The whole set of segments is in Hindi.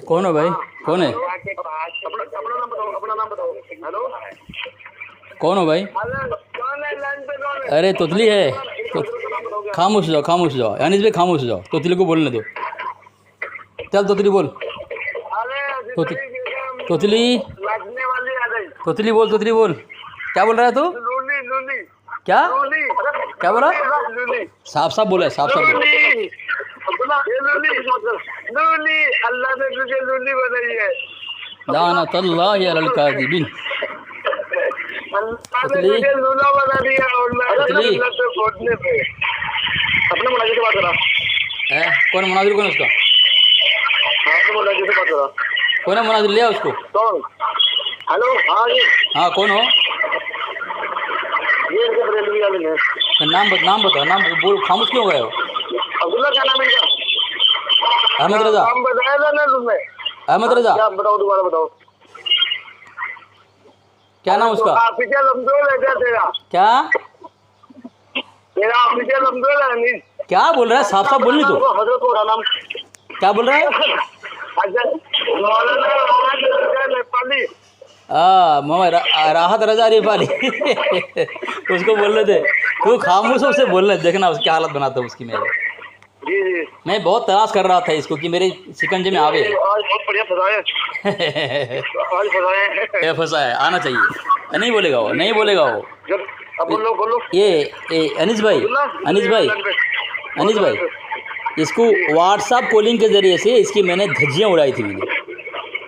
कौन हो भाई? कौन है? अपना नाम बताओ। हेलो, कौन हो भाई? अरे तोतली है तो खामोश जाओ, खामोश जाओ अनिस भाई, खामोश जाओ, तोतली को बोलने दो। चल तोतली बोल। तोतली तोतली बोल, तोतली बोल। क्या बोल रहा है तू? क्या क्या बोला? साफ साफ बोला है, साफ साफ बोल। अल्लाह ने तुझे लूली बनाई है। लानतल्लाहि अलल काज़िबीन। तुझे लूला बना दिया और पहुंचने पे अपने मुलाजिम से बात करा। कौन मुनाजिर? कौन है उसका? अपने मुलाजिम से बात करा। कौन है मुनाजिर? लिया उसको। कौन? हेलो, हाँ जी, हाँ कौन हो? ये इनके बरेलवी वाले हैं। नाम बताओ, नाम बोल। खामोश क्यों गए हो? अब्दुल्ला क्या नाम है इनका? अहमद रजा। नाम बताया था ना तुमने? अहमद रजा। क्या बताओ, दोबारा बताओ। क्या नाम उसका? ऑफिशियल अब्दुल है क्या तेरा? क्या तेरा ऑफिशियल अब्दुल है नहीं? क्या बोल रहा है? साफ साफ बोलनी तो। हजरत हो रहा नाम क्या बोल रहा है? अच्छा, मौलाना नेपाली। राहत रजा रिफाली। उसको बोलने दे, तू खामोश से बोलने देखना उसकी हालत बनाता हूँ उसकी। जी जी, मैं बहुत तलाश कर रहा था इसको कि मेरे शिकंजे में आवे। आज बहुत बढ़िया फंसाया। आज फंसाया। फंसा है, आना चाहिए। नहीं बोलेगा वो, नहीं बोलेगा वो। जब अब बोलो ये अनिस भाई, अनिस भाई, इसको व्हाट्सअप कॉलिंग के ज़रिए से इसकी मैंने धज्जियाँ उड़ाई थी मैंने।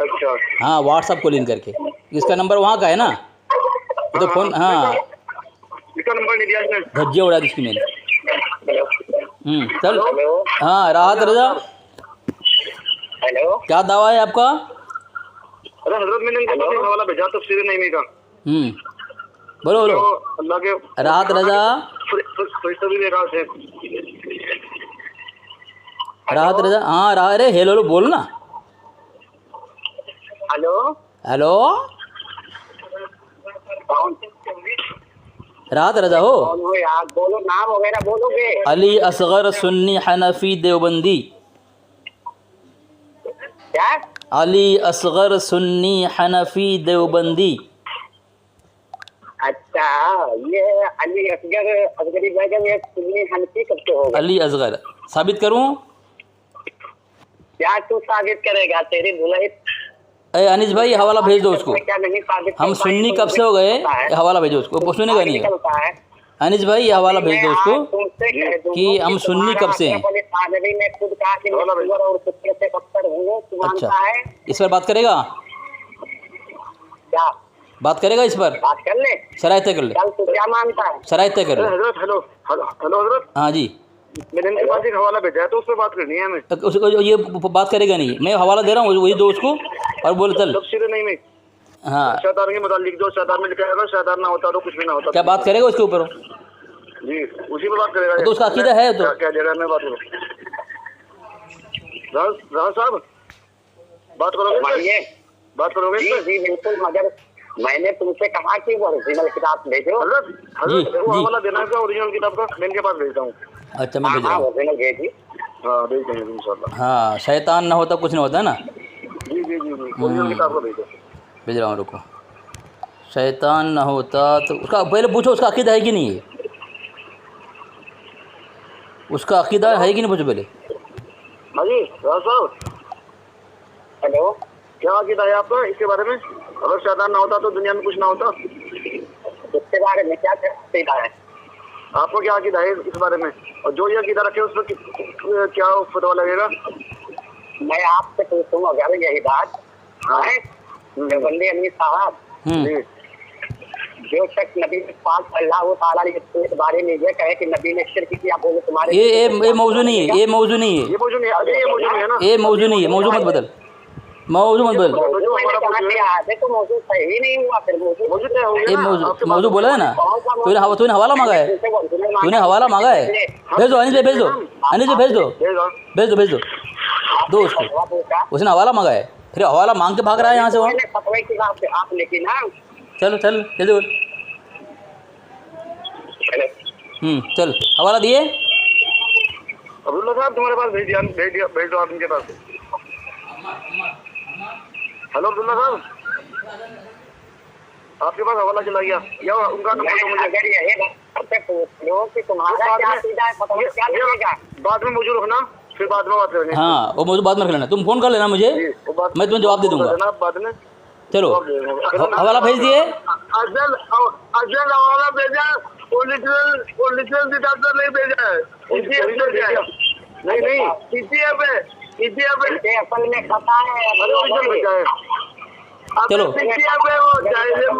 अच्छा, हाँ व्हाट्सअप कॉलिंग करके। इसका नंबर वहाँ का है ना, ये तो फ़ोन। हाँ इसका नंबर नहीं दिया इसने। धज्जियाँ उड़ा दी इसकी मैंने। चल। हाँ राहत रजा, हेलो, क्या दावा है आपका? अरे हजरत, मैंने इनके पास हवाला भेजा तफसीर नहीं का। बोलो बोलो। अल्लाह के राहत रजा, फरिश्ते भी बेकार थे। राहत रजा। हाँ अरे हेलो बोल ना। हेलो हेलो, राहत रजा हो? कौन हो यार? बोलो, नाम वगैरह बोलोगे? अली असगर सुन्नी हनफी देवबंदी। क्या? अली असगर सुन्नी हनफी देवबंदी। अच्छा, ये अली असगरी बेगम ये सुन्नी हनफी कब से होगा? अली असगर साबित करूं? क्या तू साबित करेगा? तेरी दुल्हन। अनिस भाई हवाला भेज दो उसको। क्या नहीं साबित? हम सुन्नी कब से हो गए? हवाला भेजो उसको, वो सुनेगा नहीं है। अनिस भाई ये हवाला भेज दो उसको कि हम सुन्नी कब से हैं। अच्छा, इस पर बात करेगा? क्या बात करेगा इस पर? बात कर ले, शराइत तय कर ले। कल तू क्या मानता है? शराइत तय कर ले। हजरत, हेलो हेलो हजरत, हाँ जी, मैंने इनके पास एक हवाला भेजा है तो उस पर बात करनी है हमें। उसको ये बात करेगा नहीं, मैं हवाला दे रहा हूँ, वही दो उसको और बोल चल। तफसीर नहीं में। हाँ, शैतान के मतलब लिख दो, शैतान में लिखा है शैतान ना होता तो कुछ भी ना होता। क्या बात करेगा उसके ऊपर? जी, उसी पर बात करेगा। तो उसका अकीदा है तो क्या दे रहा है? मैं बात करूँ राज साहब, बात करोगे? बात करोगे? जी बिल्कुल, मगर मैंने तुमसे कहा कि वो ओरिजिनल किताब भेजो। हजरत वो हवाला देना है ओरिजिनल किताब का, मैं इनके पास भेजता हूँ। अच्छा मैं भेज रहा हूँ। ओरिजिनल भेजिए। हाँ भेज देंगे इंशाल्लाह। हाँ शैतान ना होता कुछ नहीं होता है ना। जी जी जी, ओरिजिनल किताब का भेजो। भेज रहा हूँ, रुको। शैतान ना होता तो उसका पहले पूछो उसका अकीदा है कि नहीं है। उसका अकीदा है कि नहीं पूछो पहले। हाँ जी राज साहब, हेलो, क्या अकीदा है आपका इसके बारे में? अगर शैतान ना होता तो दुनिया में कुछ ना होता। इसके बारे में क्या अकीदा है आपको? क्या अकीदा है इस बारे में? और जो ये अकीदा रखे उस पर क्या फतवा लगेगा? मैं आपसे पूछूंगा अगर यही बात है बंदे अली साहब, जो शख्स नबी पाक अल्लाह ताला के बारे में ये कहे कि नबी ने शिर्क किया, बोले तुम्हारे ये मौजू नहीं है, ये मौजू नहीं है, ये मौजू नहीं है, ये मौजू नहीं है ना, ये मौजू नहीं है। मौजू मत बदल, मौजू मत बदल। देखो मौजू सही नहीं हुआ, फिर मौजू तय हो गया। ये मौजू बोला है ना, तूने हवाला मांगा है, तूने हवाला मांगा है। भेज दो अनिस भाई, भेज दो अनिस भाई, भेज दो भेज दो भेज दो दो उसको। उसने हवाला मांगा है, फिर हवाला मांग के भाग रहा है यहाँ से वहाँ। आप लेकिन चलो चल जल्दी बोल। चल हवाला दिए। अब्दुल्ला साहब तुम्हारे पास भेज दो आप इनके पास। हेलो अब्दुल्ला साहब, आपके पास हवाला चला गया या उनका नंबर तो मुझे बाद में मुझे रखना, फिर बाद में बात करेंगे। हाँ वो मुझे बाद में रख लेना, तुम फ़ोन कर लेना मुझे, मैं तुम्हें जवाब दे दूँगा बाद में। चलो हवाला भेज दिए। असल हवाला भेजा, ओरिजिनल किताब तो नहीं भेजा है, नहीं पीटीएफ है, असल में खाता है, ओरिजिनल भेजा है। चलो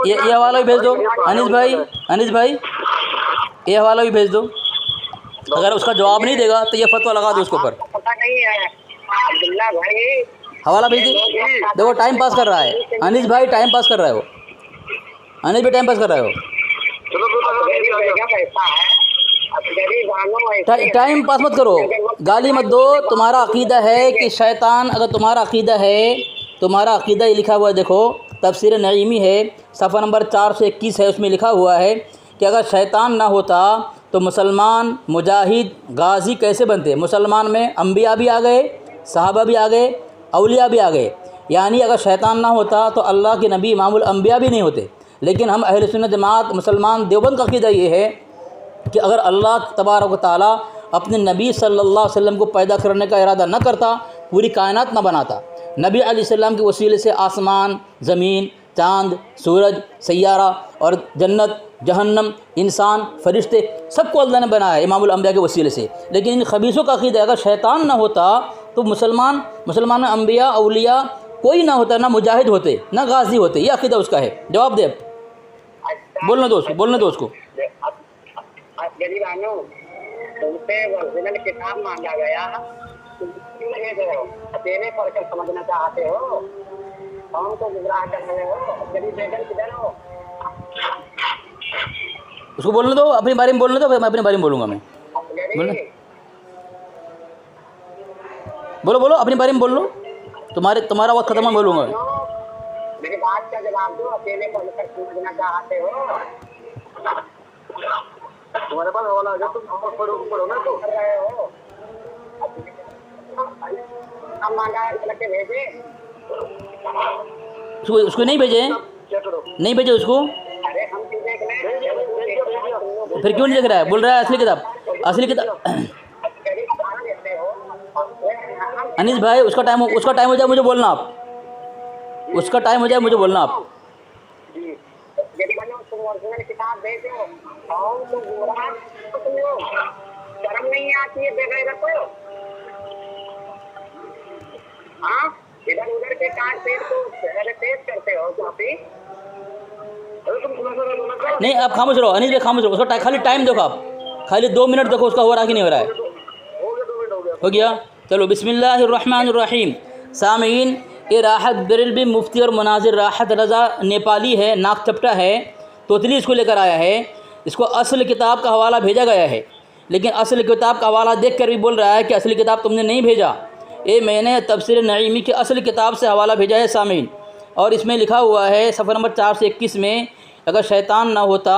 ये हवाला भी भेज दो अनीस भाई ये हवाला भी भेज दो। अगर उसका जवाब नहीं देगा तो ये फतवा लगा दो उसके ऊपर। पता नहीं है अब्दुल्ला भाई, हवाला भेज दी। देखो टाइम पास कर रहा है अनीस भाई, टाइम पास कर रहे हो अनीस भाई, टाइम पास कर रहे हो। टाइम पास मत करो, गाली मत दो। तुम्हारा अकीदा है कि शैतान, अगर तुम्हारा अकीदा है, तुम्हारा अकीदा ये लिखा हुआ है, देखो तफसीर नईमी है सफ़ा नंबर 421 है, उसमें लिखा हुआ है कि अगर शैतान ना होता तो मुसलमान मुजाहिद गाजी कैसे बनते। मुसलमान में अम्बिया भी आ गए, सहाबा भी आ गए, औलिया भी आ गए। यानी अगर शैतान ना होता तो अल्लाह के नबी इमामुल अम्बिया भी नहीं होते। लेकिन हम अहले सुन्नत जमात मुसलमान देवबंद का अक़ीदा ये है कि अगर अल्लाह तबारक व तआला अपने नबी सल्लल्लाहु अलैहि वसल्लम को पैदा करने का इरादा न करता, पूरी कायनात न बनाता, नबी अलैहिस्सलाम के वसीले से आसमान, ज़मीन, चाँद, सूरज, सैयारा और जन्नत, जहन्नम, इंसान, फरिश्ते सबको अल्लाह ने बनाया है इमामुल अम्बिया के वसीले से। लेकिन इन खबीसों का अक़ीदा अगर शैतान ना होता तो मुसलमान में अम्बिया औलिया कोई ना होता, ना मुजाहिद होते, ना गाजी होते। ये अक़ीदा उसका है। जवाब दे, बोलने दो उसको। तुमसे ओरिजिनल किताब मांगा गया, अकेले पढ़कर समझना चाहते हो, कौन को गुमराह कर रहे हो, गरीब बेगम किधर हो? उसको बोलने दो, अपने बारे में बोलने दो, मैं अपने बारे में बोलूँगा। मैं बोलो अपने बारे में बोल लो, तुम्हारा वक्त खत्म, बोलूँगा। मेरी बात का जवाब दो, अकेले पढ़कर समझना चाहते हो? तुम्हारे पास हवाला आ गया, तुम पढ़ो ना, तो कर रहे हो। हम मांगा है के भेजे, उसको नहीं भेजे, नहीं भेजे उसको। अरे हम क्यों देख रहे हैं? फिर क्यों नहीं देख रहा है? बोल रहा है असली किताब। अनीस भाई उसका टाइम हो जाए मुझे बोलना आप, उसका टाइम हो जाए मुझे बोलना आप। किताब भेजो, शर्म नहीं आती है बेगैर को? हाँ, इधर उधर के काट पेट को तेज करते हो काफी। नहीं आप खामोश रहो अनीस भाई, खामोश रहो। उसका खाली टाइम देखो आप, खाली 2 मिनट देखो उसका हो रहा कि नहीं हो रहा है। हो गया। चलो बिस्मिल्लाहिर्रहमानिर्रहीम। सामीन, ये राहत बरेलवी मुफ्ती और मुनाजिर राहत रज़ा नेपाली है, नाक चपटा है, तोतली इसको लेकर आया है। इसको असल किताब का हवाला भेजा गया है, लेकिन असल किताब का हवाला देख कर भी बोल रहा है कि असली किताब तुमने नहीं भेजा। ये मैंने तफसीर नईमी की असल किताब से हवाला भेजा है सामीन, और इसमें लिखा हुआ है सफ़र नंबर 421 में, अगर शैतान ना होता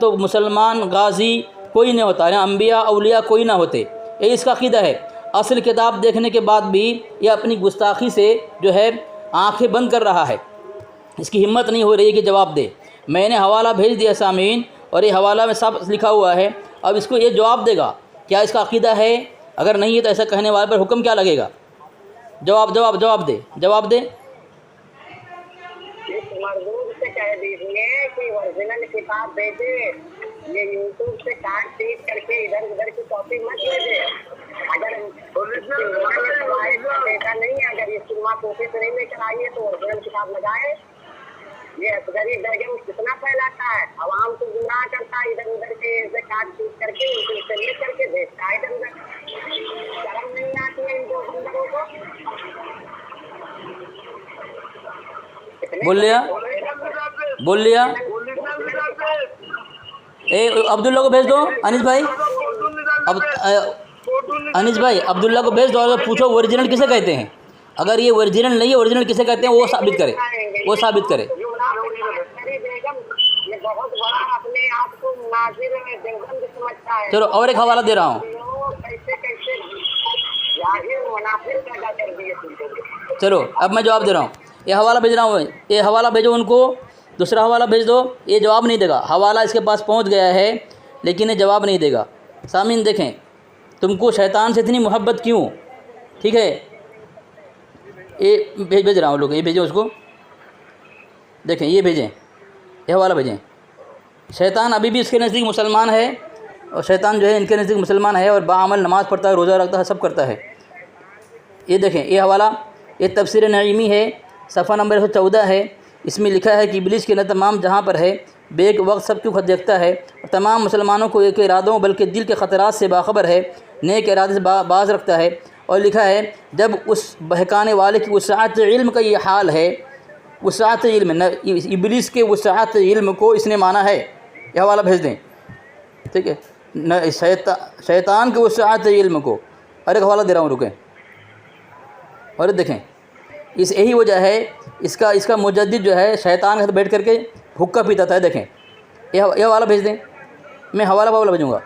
तो मुसलमान गाजी कोई नहीं होता, ना अम्बिया औलिया कोई ना होते। ये इसका अक़ीदा है। असल किताब देखने के बाद भी ये अपनी गुस्ताखी से जो है आंखें बंद कर रहा है, इसकी हिम्मत नहीं हो रही है कि जवाब दे। मैंने हवाला भेज दिया सामीन, और ये हवाला में सब लिखा हुआ है। अब इसको ये जवाब देगा क्या इसका अक़ीदा है। अगर नहीं है तो ऐसा कहने वाले पर हुक्म क्या लगेगा? जवाब दे। मजदूर से कह दीजिए कि ओरिजिनल किताब भेजे, ये यूट्यूब से काट पीट करके इधर उधर की कॉपी मत भेजे। अगर ऐसा नहीं है, अगर ये सुरमा कॉपी से नहीं लेकर आइए तो ओरिजिनल किताब लगाए। ये असगरी बेगम कितना फैलाता है, आवाम को गुमराह करता है, इधर उधर के से काट पीट करके उनसे ले करके भेजता है इधर उधर। शर्म नहीं आती है इन दो बंदरों को? बोल लिया। अब्दुल्ला को भेज दो अनीस भाई। अनीस भाई अब्दुल्ला को भेज दो और पूछो ओरिजिनल किसे कहते हैं। अगर ये ओरिजिनल नहीं है, ओरिजिनल किसे कहते हैं वो साबित करे। बहुत बड़ा अपने आप को नाज़िर देवबंद समझता है। चलो और एक हवाला दे रहा हूँ। कैसे चलो अब मैं जवाब दे रहा हूँ, ये हवाला भेज रहा हूँ, ये हवाला भेजो उनको, दूसरा हवाला भेज दो। ये जवाब नहीं देगा, हवाला इसके पास पहुँच गया है लेकिन ये जवाब नहीं देगा। सामीन देखें, तुमको शैतान से इतनी मोहब्बत क्यों? ठीक है, ये भेज रहा हूँ लोग, ये भेजो उसको, देखें ये भेजें, ये हवाला भेजें। शैतान अभी भी इसके नज़दीक मुसलमान है, और शैतान जो है इनके नज़दीक मुसलमान है और बाअमल नमाज़ पढ़ता है, रोज़ा रखता है, सब करता है। ये देखें ये हवाला, ये तफसीर नईमी है, सफ़ा नंबर 114 है। इसमें लिखा है कि इब्लीस के न तमाम जहाँ पर है बेक वक्त सब क्यों देखता है, और तमाम मुसलमानों को एक इरादों बल्कि दिल के ख़तरात से बाखबर है, नेक इरादे से बाज रखता है। और लिखा है जब उस बहकाने वाले की वसाअत इल्म का ये हाल है, वसाअत इल्म न इब्लीस के वसाअत इल्म को इसने माना है। यह हवाला भेज दें, ठीक है, न शैतान के वसाअत इल्म को। और एक हवाला दे रहा हूँ, रुकें, और देखें इस यही वजह है इसका मुजद्दिद जो है शैतान के साथ बैठ करके हुक्का पीता था। देखें ये हवाला भेज दें, मैं हवाला भेजूँगा।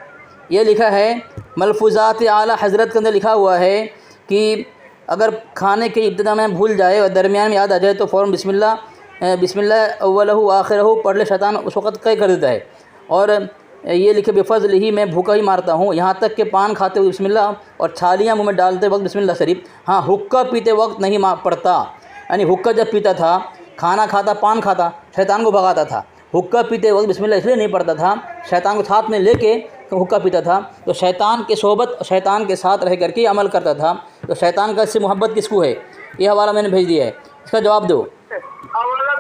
ये लिखा है मलफूज़ात आला हज़रत के अंदर लिखा हुआ है कि अगर खाने के इब्तिदा में भूल जाए और दरमियान में याद आ जाए तो फ़ौरन बिस्मिल्लाह अव्वलहु आखिरहु पढ़ ले, शैतान उस वक़्त कई कर देता है। और ये लिखे बेफ़ज़ल ही मैं भूखा ही मारता हूँ, यहाँ तक कि पान खाते हुए बिस्मिल्लाह और छालियाँ मुँह में डालते वक्त बिस्मिल्लाह शरीफ। हाँ, हुक्का पीते वक्त नहीं पढ़ता, यानी हुक्का जब पीता था, खाना खाता, पान खाता, शैतान को भगाता था। हुक्का पीते वक्त बिस्मिल्लाह इसलिए नहीं पढ़ता था, शैतान को साथ में लेके हुक्का पीता था, तो शैतान के सोहबत, शैतान के साथ रह करके अमल करता था। तो शैतान का इससे मोहब्बत किसको है? ये हवाला मैंने भेज दिया है, इसका जवाब दो। हवाला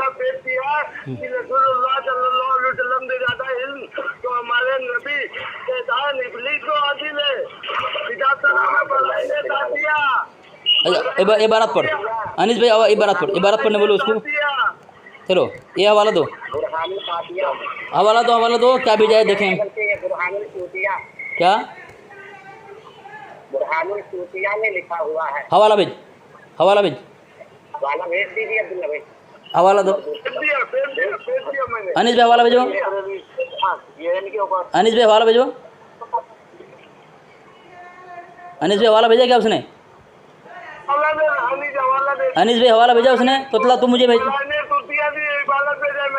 भेज दिया कि रसूलुल्लाह सल्लल्लाहु अलैहि वसल्लम से ज़्यादा इल्म तो हमारे नबी शैतान इब्लीस को हासिल है। इबारत पढ़ अनीस भाई, इबारत पढ़ने बोलो उसको। चलो ये हवाला दो, हवाला दो, क्या भेजा है देखें, क्या में लिखा हुआ है। हवाला भेज वाला भेज दीजिए अब्दुल्ला भाई, हवाला दो। अनीस भाई हवाला भेजो, अनीस भाई हवाला भेजो। अनीस भाई हवाला भेजा क्या उसने? अनीस भाई हवाला भेजा उसने? तो तुम मुझे भेज,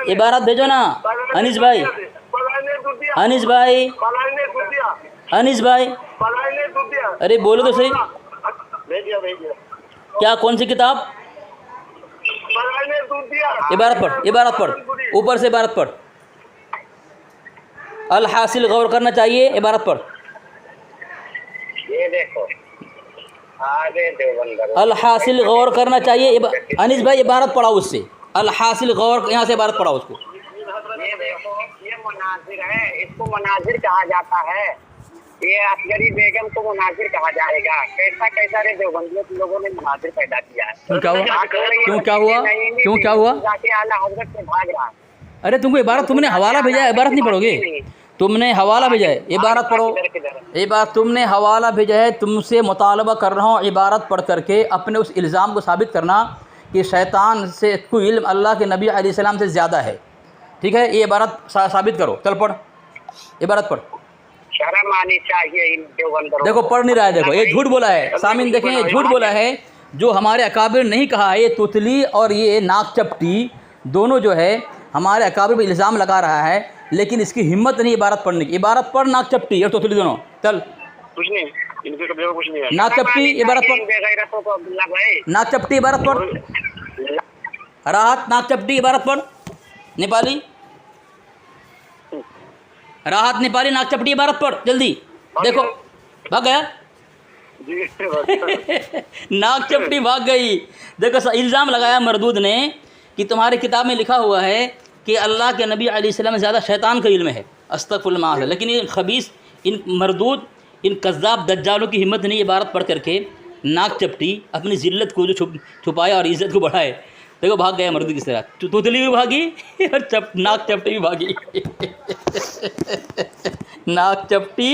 इबारत भेजो ना अनीस भाई। अनीस भाई अरे बोलो तो सही, क्या कौन सी किताब? इबारत पढ़, ऊपर से इबारत पढ़। अल हासिल गौर करना चाहिए, इबारत पढ़। ये देखो अल हासिल गौर करना चाहिए। अनीस भाई इबारत पढ़ाओ उससे, अल हासिल गौर, यहाँ से इबारत पढ़ाओ उसको। ये देखो ये मुनाजिर है, इसको मुनाजिर कहा जाता है। ये असगरी बेगम को मुनाजिर कहा जाएगा। कैसा रे देवबंदियों लोगों ने मुनाजिर पैदा किया है। क्या हुआ? आला हज़रत से भाग रहा है। अरे तुमको इबारत, तुमने हवाला भेजा है, इबारत नहीं पढ़ोगे? तुमने हवाला भेजा है, इबारत पढ़ो। इबारत तुमने हवाला भेजा है, तुमसे मुतालबा कर रहा हूँ इबारत पढ़ करके अपने उस इल्ज़ाम को साबित करना कि शैतान से कोई इल्म अल्लाह के नबी अलैहिस्सलाम से ज़्यादा है। ठीक है, ये इबारत साबित करो। चल पढ़, इबारत पढ़। शर्म आनी चाहिए। देखो पढ़ नहीं रहा है, देखो ये झूठ बोला है। सामीन देखें, ये झूठ बोला है, जो हमारे अकाबिर नहीं कहा है। ये तुतली और ये नाक चपटी दोनों जो है हमारे अकाबिर पर इल्ज़ाम लगा रहा है, लेकिन इसकी हिम्मत नहीं इबारत पढ़ने की। इबारत पढ़, नाक चपटी और तुतली दोनों। चल कुछ नहीं, इनके कभी कुछ नहीं है। नाक चपटी इबारत पढ़, नाक चपटी इबारत पढ़। राहत नाक चपटी इबारत पढ़, नेपाली। राहत नेपाली नाक चपटी इबारत पढ़ जल्दी। देखो भाग गया नाक चपटी भाग गई। देखो इल्ज़ाम लगाया मरदूद ने कि तुम्हारी किताब में लिखा हुआ है कि अल्लाह के नबी अलैहिस्सलाम से ज़्यादा शैतान का इल्म है। अस्तगफिरुल्लाह है। लेकिन ये खबीस, इन मरदूद, इन कज़्ज़ाब दज्जालों की हिम्मत नहीं इबारत पढ़ करके नाक चपटी अपनी ज़िल्लत को जो छुपाया और इज़्ज़त को बढ़ाए। देखो भाग गया मरदूद किस तरह, तुतली भी भागी और नाक चपटी भी भागी नाक चपटी